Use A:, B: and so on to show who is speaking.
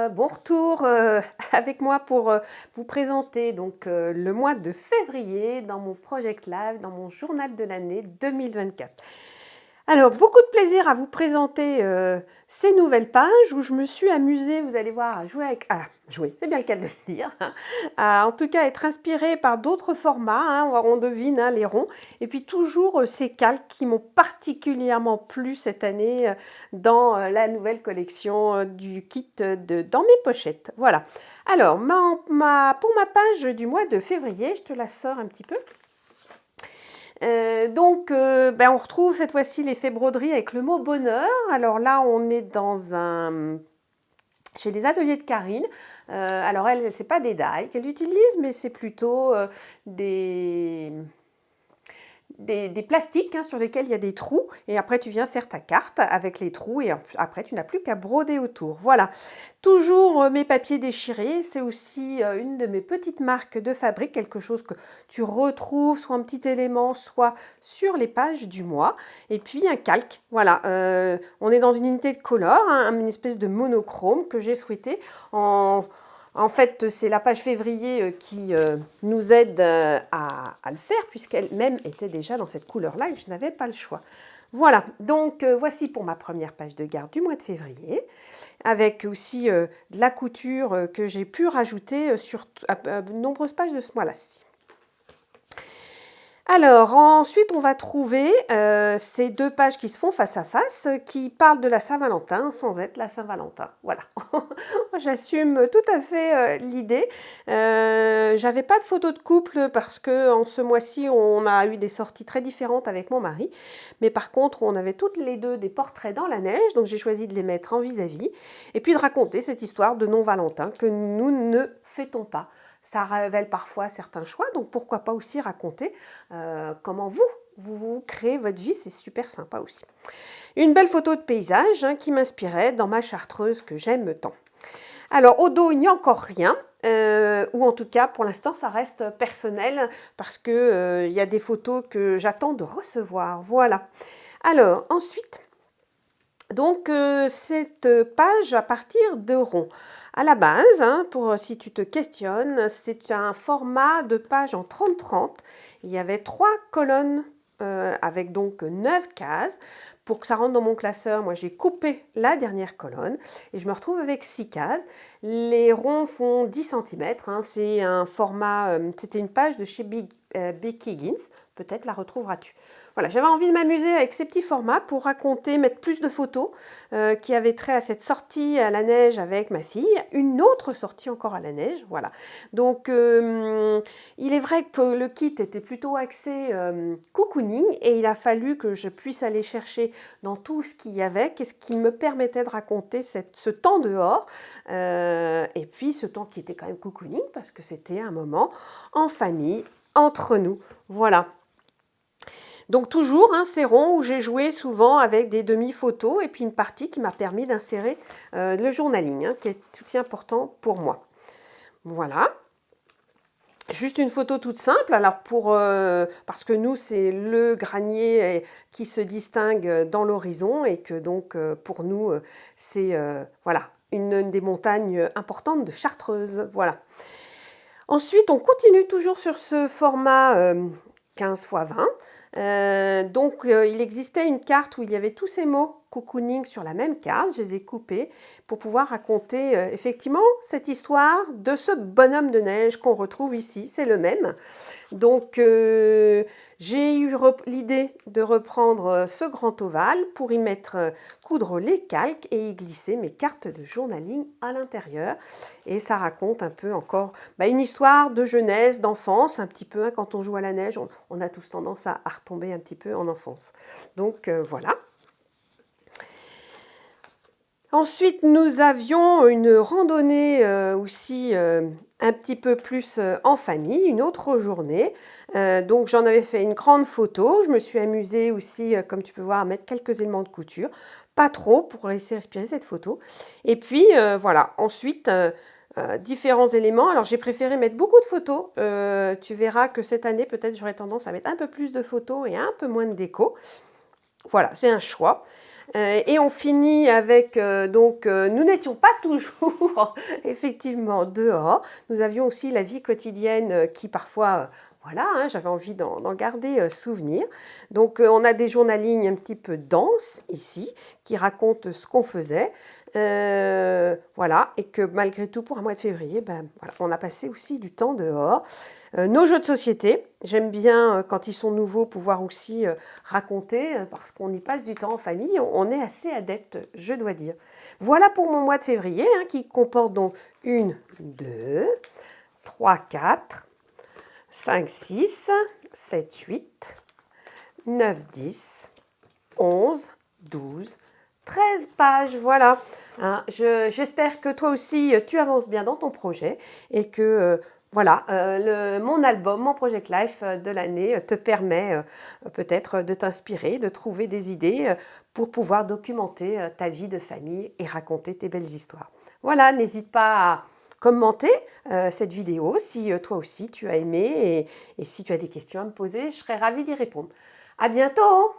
A: bon retour avec moi pour vous présenter donc le mois de février dans mon Project Live, dans mon journal de l'année 2024. Alors, beaucoup de plaisir à vous présenter ces nouvelles pages où je me suis amusée, vous allez voir, à jouer avec... Ah, jouer, c'est bien le cas de le dire. En tout cas, être inspirée par d'autres formats, on devine les ronds. Et puis toujours ces calques qui m'ont particulièrement plu cette année dans la nouvelle collection du kit Dans mes pochettes. Voilà. Alors, pour ma page du mois de février, je te la sors un petit peu. On retrouve cette fois-ci l'effet broderie avec le mot bonheur. Alors là, on est chez les ateliers de Karine. Alors elle, c'est pas des die qu'elle utilise, mais c'est plutôt des plastiques sur lesquels il y a des trous, et après tu viens faire ta carte avec les trous, et après tu n'as plus qu'à broder autour. Voilà, toujours mes papiers déchirés, c'est aussi une de mes petites marques de fabrique, quelque chose que tu retrouves soit en petit élément, soit sur les pages du mois, et puis un calque. Voilà, on est dans une unité de color, une espèce de monochrome que j'ai souhaité En fait, c'est la page février qui nous aide à le faire, puisqu'elle-même était déjà dans cette couleur-là et je n'avais pas le choix. Voilà, donc voici pour ma première page de garde du mois de février, avec aussi de la couture que j'ai pu rajouter sur de nombreuses pages de ce mois-là. Alors, ensuite, on va trouver ces deux pages qui se font face à face, qui parlent de la Saint-Valentin sans être la Saint-Valentin. Voilà, j'assume tout à fait l'idée. J'avais pas de photos de couple parce que en ce mois-ci, on a eu des sorties très différentes avec mon mari. Mais par contre, on avait toutes les deux des portraits dans la neige, donc j'ai choisi de les mettre en vis-à-vis. Et puis de raconter cette histoire de non-Valentin que nous ne fêtons pas. Ça révèle parfois certains choix, donc pourquoi pas aussi raconter comment vous créez votre vie, c'est super sympa aussi. Une belle photo de paysage qui m'inspirait dans ma chartreuse que j'aime tant. Alors au dos, il n'y a encore rien, ou en tout cas pour l'instant ça reste personnel parce que il y a des photos que j'attends de recevoir. Voilà. Alors ensuite... Donc, cette page à partir de ronds. À la base, pour si tu te questionnes, c'est un format de page en 30-30. Il y avait 3 colonnes avec donc 9 cases. Pour que ça rentre dans mon classeur, moi j'ai coupé la dernière colonne et je me retrouve avec 6 cases. Les ronds font 10 cm. C'est un format, c'était une page de chez Becky Higgins. Peut-être la retrouveras-tu. Voilà, j'avais envie de m'amuser avec ces petits formats pour raconter, mettre plus de photos qui avaient trait à cette sortie à la neige avec ma fille, une autre sortie encore à la neige, voilà. Donc, il est vrai que le kit était plutôt axé cocooning et il a fallu que je puisse aller chercher dans tout ce qu'il y avait, qu'est-ce qui me permettait de raconter ce temps dehors et puis ce temps qui était quand même cocooning parce que c'était un moment en famille, entre nous, voilà. Donc toujours ces ronds où j'ai joué souvent avec des demi-photos et puis une partie qui m'a permis d'insérer le journaling qui est tout important pour moi. Voilà. Juste une photo toute simple, alors parce que nous c'est le granier qui se distingue dans l'horizon et que donc pour nous c'est voilà, une des montagnes importantes de Chartreuse. Voilà. Ensuite on continue toujours sur ce format 15 x 20. Il existait une carte où il y avait tous ces mots cocooning sur la même carte, je les ai coupés pour pouvoir raconter effectivement cette histoire de ce bonhomme de neige qu'on retrouve ici, c'est le même. Donc j'ai eu l'idée de reprendre ce grand ovale pour y coudre les calques et y glisser mes cartes de journaling à l'intérieur. Et ça raconte un peu encore une histoire de jeunesse, d'enfance, un petit peu, quand on joue à la neige, on a tous tendance à retomber un petit peu en enfance. Donc voilà. Ensuite, nous avions une randonnée aussi un petit peu plus en famille, une autre journée. Donc j'en avais fait une grande photo. Je me suis amusée aussi, comme tu peux voir, à mettre quelques éléments de couture. Pas trop pour laisser respirer cette photo. Et puis voilà, ensuite... différents éléments. Alors j'ai préféré mettre beaucoup de photos. Tu verras que cette année, peut-être j'aurai tendance à mettre un peu plus de photos et un peu moins de déco. Voilà, c'est un choix. Et on finit avec, nous n'étions pas toujours effectivement dehors. Nous avions aussi la vie quotidienne qui parfois, voilà, hein, j'avais envie d'en garder souvenir. Donc on a des journalings un petit peu denses ici qui racontent ce qu'on faisait. Voilà, et que malgré tout, pour un mois de février, ben, voilà, on a passé aussi du temps dehors. Nos jeux de société, j'aime bien quand ils sont nouveaux pouvoir aussi raconter parce qu'on y passe du temps en famille, on est assez adepte, je dois dire. Voilà pour mon mois de février hein, qui comporte donc 1, 2, 3, 4, 5, 6, 7, 8, 9, 10, 11, 12, 13 pages, voilà. Hein, j'espère que toi aussi, tu avances bien dans ton projet et que voilà, mon album, mon Project Life de l'année te permet peut-être de t'inspirer, de trouver des idées pour pouvoir documenter ta vie de famille et raconter tes belles histoires. Voilà, n'hésite pas à commenter cette vidéo si toi aussi tu as aimé et si tu as des questions à me poser, je serais ravie d'y répondre. À bientôt!